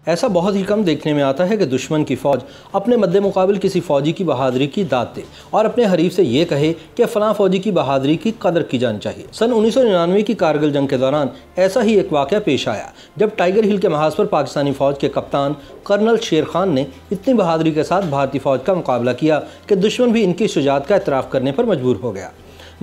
ऐसा बहुत ही कम देखने में आता है कि दुश्मन की फौज अपने मद्दे मुकाबिल किसी फौजी की बहादुरी की दाद दे और अपने हरीफ से ये कहे कि फलां फौजी की बहादुरी की कदर की जानी चाहिए। सन 1999 की कारगिल जंग के दौरान ऐसा ही एक वाक़या पेश आया जब टाइगर हिल के महाज पर पाकिस्तानी फौज के कप्तान कर्नल शेर खान ने इतनी बहादुरी के साथ भारतीय फौज का मुकाबला किया कि दुश्मन भी इनकी शुजाअत का एतराफ़ करने पर मजबूर हो गया।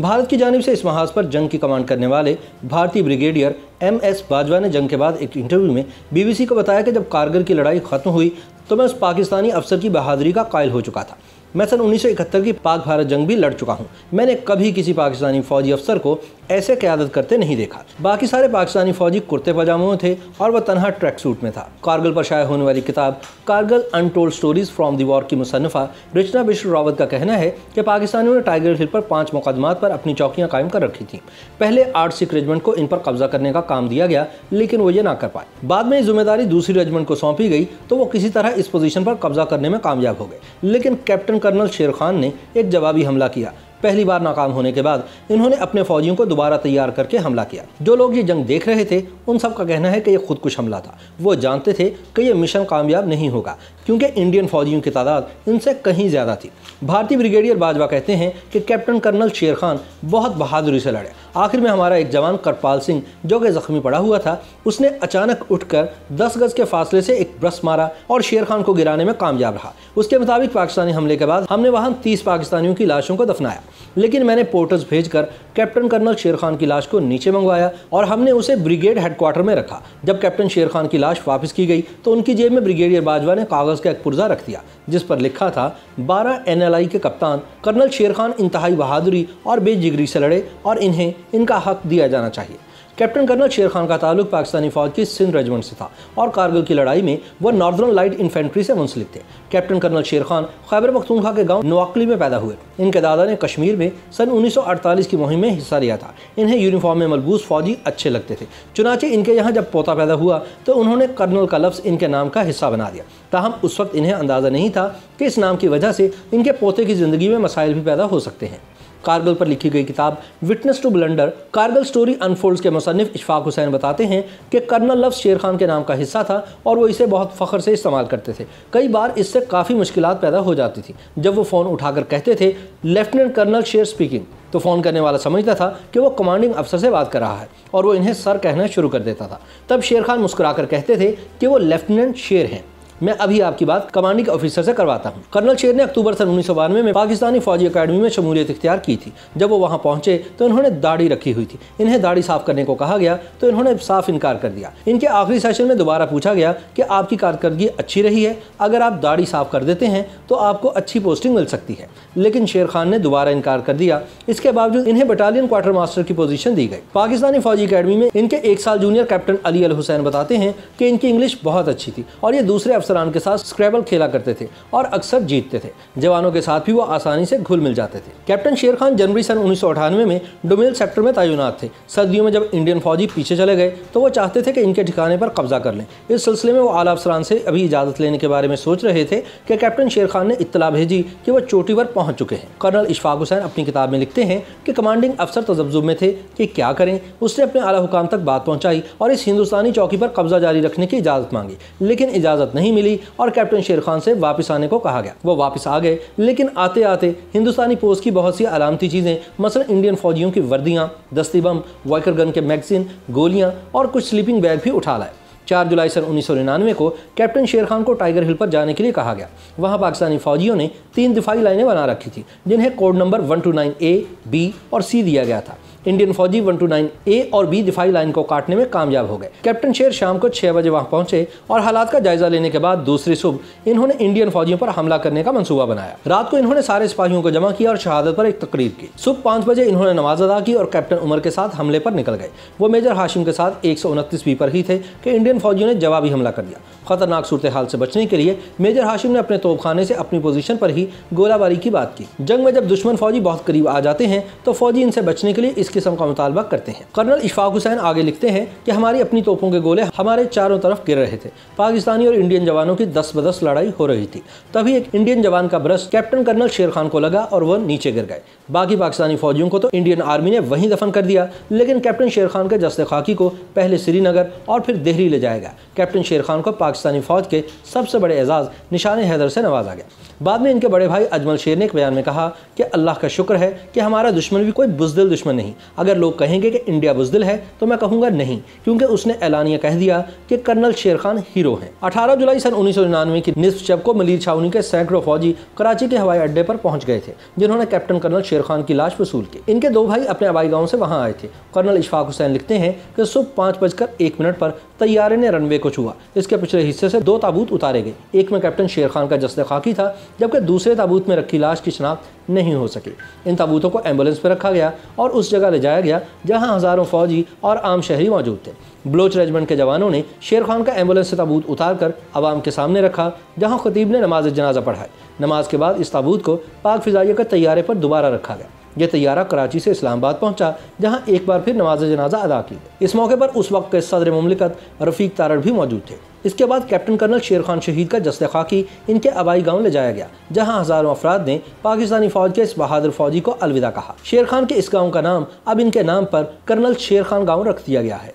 भारत की जानिब से इस महाज पर जंग की कमांड करने वाले भारतीय ब्रिगेडियर MS बाजवा ने जंग के बाद एक इंटरव्यू में BBC को बताया कि जब कारगिल की लड़ाई खत्म हुई तो मैं उस पाकिस्तानी अफसर की बहादुरी का कायल हो चुका था। मैं सन 1971 की पाक भारत जंग भी लड़ चुका हूँ। मैंने कभी किसी पाकिस्तानी फौजी अफसर को ऐसे क़यादत करते नहीं देखा। बाकी सारे पाकिस्तानी फौजी कुर्ते पजामों में थे और वह तनहा ट्रैक सूट में था। कारगिल पर शाया होने वाली किताब Kargil untold stories from the war की मुसन्निफ़ा रचना बिश्र रावत का कहना है कि पाकिस्तानियों ने टाइगर हिल पर 5 मुकदमात पर अपनी चौकियाँ कायम कर रखी थीं। पहले 8 सिख रेजिमेंट को इन पर कब्जा करने का काम दिया गया, लेकिन वो ये ना कर पाए। बाद में जिम्मेदारी दूसरी रेजिमेंट को सौंपी गई तो वो किसी तरह इस पोजीशन पर कब्जा करने में कामयाब हो गए, लेकिन कैप्टन कर्नल शेर खान ने एक जवाबी हमला किया। पहली बार नाकाम होने के बाद इन्होंने अपने फौजियों को दोबारा तैयार करके हमला किया। जो लोग ये जंग देख रहे थे उन सब का कहना है कि यह खुदकुश हमला था। वो जानते थे कि यह मिशन कामयाब नहीं होगा क्योंकि इंडियन फौजियों की तादाद इनसे कहीं ज़्यादा थी। भारतीय ब्रिगेडियर बाजवा कहते हैं कि कैप्टन कर्नल शेर खान बहुत बहादुरी से लड़े। आखिर में हमारा एक जवान करपाल सिंह जो कि जख्मी पड़ा हुआ था, उसने अचानक उठकर 10 गज के फासले से एक ब्रश मारा और शेर खान को गिराने में कामयाब रहा। उसके मुताबिक पाकिस्तानी हमले के बाद हमने वहां 30 पाकिस्तानियों की लाशों को दफनाया, लेकिन मैंने पोर्टर्स भेजकर कैप्टन कर्नल शेर खान की लाश को नीचे मंगवाया और हमने उसे ब्रिगेड हेडक्वार्टर में रखा। जब कैप्टन शेर खान की लाश वापस की गई तो उनकी जेब में ब्रिगेडियर बाजवा ने कागज़ का एक पुर्जा रख दिया जिस पर लिखा था 12 NLI के कप्तान कर्नल शेर खान इंतहाई बहादुरी और बेजिगरी से लड़े और इन्हें इनका हक दिया जाना चाहिए। कैप्टन कर्नल शेर खान का ताल्लुक पाकिस्तानी फौज की सिंध रेजिमेंट से था और कारगिल की लड़ाई में वह नॉर्दर्न लाइट इन्फेंट्री से मुंसलिक थे। कैप्टन कर्नल शेर खान खैबर पख्तूनख्वा के गांव नवाकली में पैदा हुए। इनके दादा ने कश्मीर में सन 1948 की मुहिम में हिस्सा लिया था। इन्हें यूनिफॉर्म में मलबूस फौजी अच्छे लगते थे। चुनाचे इनके यहाँ जब पोता पैदा हुआ तो उन्होंने कर्नल का लफ्ज़ इनके नाम का हिस्सा बना दिया। ताहम उस वक्त इन्हें अंदाज़ा नहीं था कि इस नाम की वजह से इनके पोते की ज़िंदगी में मसाइल भी पैदा हो सकते हैं। कारगिल पर लिखी गई किताब witness to blunder Kargil story unfolds के मुसन्निफ इशफाक हुसैन बताते हैं कि कर्नल लफ्ज़ शेर खान के नाम का हिस्सा था और वो इसे बहुत फ़ख्र से इस्तेमाल करते थे। कई बार इससे काफ़ी मुश्किलात पैदा हो जाती थी। जब वो फ़ोन उठाकर कहते थे लेफ्टिनेंट कर्नल शेर स्पीकिंग, तो फ़ोन करने वाला समझता था कि वो कमांडिंग अफसर से बात कर रहा है और वो इन्हें सर कहना शुरू कर देता था। तब शेर खान मुस्कुराकर कहते थे कि वो लेफ्टिनेंट शेर हैं। मैं अभी आपकी बात कमांडिंग ऑफिसर से करवाता हूं। कर्नल शेर ने अक्टूबर सन 1992 में पाकिस्तानी फौजी अकेडमी में शमूलियत इख्तियार की थी। जब वो वहां पहुंचे तो इन्होंने दाढ़ी रखी हुई थी। इन्हें दाढ़ी साफ करने को कहा गया तो इन्होंने साफ इनकार कर दिया। इनके आखिरी सेशन में दोबारा पूछा गया कि आपकी कारकर्दगी अच्छी रही है, अगर आप दाढ़ी साफ कर देते हैं तो आपको अच्छी पोस्टिंग मिल सकती है, लेकिन शेर खान ने दोबारा इनकार कर दिया। इसके बावजूद इन्हें बटालियन क्वार्टर मास्टर की पोजीशन दी गई। पाकिस्तानी फौजी अकेडमी में इनके 1 साल जूनियर कैप्टन अली अल हुसैन बताते हैं कि इनकी इंग्लिश बहुत अच्छी थी और ये दूसरे अफसरान के साथ खेला करते थे और अक्सर जीतते थे। जवानों के साथ भी वो आसानी से घुल मिल जाते थे। कैप्टन शेर खान जनवरी सन 1998 में डोमेल सेक्टर में तैनात थे। सर्दियों में जब इंडियन फौजी पीछे चले गए तो वो चाहते थे कि इनके ठिकाने पर कब्जा कर लें। इस सिलसिले में वो आला अफसरान से अभी इजाज़त लेने के बारे में सोच रहे थे कि कैप्टन शेर खान ने इत्तला भेजी कि वो चोटी पर पहुंच चुके हैं। कर्नल इशफाक हुसैन अपनी किताब में लिखते हैं कि कमांडिंग अफसर तजब्जुब में थे कि क्या करें। उसने अपने आला हुकाम तक बात पहुँचाई और इस हिंदुस्तानी चौकी पर कब्जा जारी रखने की इजाज़त मांगी, लेकिन इजाज़त नहीं मिली और कैप्टन शेर खान से वापस आने को कहा गया। वो वापस आ गए, लेकिन आते आते हिंदुस्तानी पोस्ट की बहुत सी अलामती चीज़ें, मसलन इंडियन फौजियों की वर्दियाँ, दस्ती बम, वाइकर गन के मैगजीन, गोलियाँ और कुछ स्लीपिंग बैग भी उठा लाए। 4 जुलाई सन 1999 को कैप्टन शेर खान को टाइगर हिल पर जाने के लिए कहा गया। वहां पाकिस्तानी फौजियों ने 3 दिफाई लाइनें बना रखी थी जिन्हें कोड नंबर 129A, B और C दिया गया था। इंडियन फौजी 129A और B दिफाई लाइन को काटने में कामयाब हो गए। कैप्टन शेर शाम को 6 बजे वहां पहुंचे और हालात का जायजा लेने के बाद दूसरी सुबह इन्होंने इंडियन फौजियों पर हमला करने का मंसूबा बनाया। रात को इन्होंने सारे सिपाहियों को जमा किया और शहादत पर एक तकरीर की। सुबह 5 बजे इन्होंने नमाज अदा की और कैप्टन उमर के साथ हमले पर निकल गए। वो मेजर हाशिम के साथ 129 B पर ही थे कि इंडियन फौजियों ने जवाबी हमला कर दिया। खतरनाक सूरत हाल से बचने के लिए मेजर हाशिम ने अपने तोपखाने से अपनी पोजीशन पर ही गोलाबारी की बात की। जंग में जब दुश्मन फौजी बहुत करीब आ जाते हैं तो फौजी इनसे बचने के लिए इस किस्म का मुतालबा करते हैं। कर्नल इशफाक हुसैन आगे लिखते हैं कि हमारी अपनी तोपों के गोले हमारे चारों तरफ गिर रहे थे। पाकिस्तानी और इंडियन जवानों की 10 ब 10 लड़ाई हो रही थी। तभी एक इंडियन जवान का ब्रश कैप्टन कर्नल शेर खान को लगा और वह नीचे गिर गए। बाकी पाकिस्तानी फौजियों को तो इंडियन आर्मी ने वहीं दफन कर दिया, लेकिन कैप्टन शेर खान के जस्ते खाकी को पहले श्रीनगर और फिर दिल्ली ले जाया गया। कैप्टन शेर खान को पाकिस्तानी फौज के सबसे बड़े एजाज़ निशान हैदर से नवाजा गया। बाद में इनके बड़े भाई अजमल शेर ने एक बयान में कहा कि अल्लाह का शुक्र है कि हमारा दुश्मन भी कोई बुज़दिल दुश्मन नहीं। अगर लोग कहेंगे कि इंडिया बुज़दिल है तो मैं कहूँगा नहीं, क्योंकि उसने ऐलानिया कह दिया कि कर्नल शेर खान हीरो हैं। 18 जुलाई सन 1999 की निस्फ शब को मलीर छावनी के सैकड़ों फौजी कराची के हवाई अड्डे पर पहुंच गए थे, जिन्होंने कैप्टन कर्नल शेर खान की लाश वसूल की। इनके दो भाई अपने आबाई गाँव से वहाँ आए थे। कर्नल इशफाक हुसैन लिखते हैं कि सुबह 5:01 पर तैयारे ने रनवे को छुआ। इसके पिछले हिस्से से 2 ताबूत उतारे गए। एक में कैप्टन शेर खान का जस्द खाकी था, जबकि दूसरे ताबूत में रखी लाश की शनाख्त नहीं हो सकी। इन ताबूतों को एम्बुलेंस पर रखा गया और उस जगह ले जाया गया जहां हज़ारों फौजी और आम शहरी मौजूद थे। बलोच रेजिमेंट के जवानों ने शेर खान का एम्बुलेंस से ताबूत उतारकर आवाम के सामने रखा, जहां खतीब ने नमाज जनाजा पढ़ाई। नमाज के बाद इस ताबूत को पाक फिजाइया के तैयारे पर दोबारा रखा गया। यह तैयारा कराची से इस्लामाबाद पहुंचा, जहां एक बार फिर नमाज जनाजा अदा की गई। इस मौके पर उस वक्त के सदर मुमलिकत रफ़ीक तारड़ भी मौजूद थे। इसके बाद कैप्टन कर्नल शेर खान शहीद का जस्द खाकी इनके आबाई गांव ले जाया गया, जहां हज़ारों अफराद ने पाकिस्तानी फौज के इस बहादुर फौजी को अलविदा कहा। शेर खान के इस गाँव का नाम अब इनके नाम पर कर्नल शेर खान गाँव रख दिया गया है।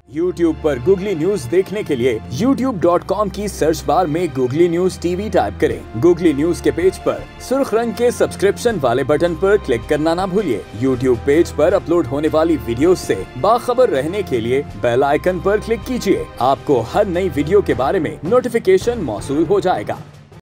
YouTube पर गूगली न्यूज देखने के लिए youtube.com की सर्च बार में गूगली न्यूज TV टाइप करें। गूगली न्यूज के पेज पर सुर्ख रंग के सब्सक्रिप्शन वाले बटन पर क्लिक करना ना भूलिए। YouTube पेज पर अपलोड होने वाली वीडियो से बाखबर रहने के लिए बेल आइकन पर क्लिक कीजिए। आपको हर नई वीडियो के बारे में नोटिफिकेशन मौसूल हो जाएगा।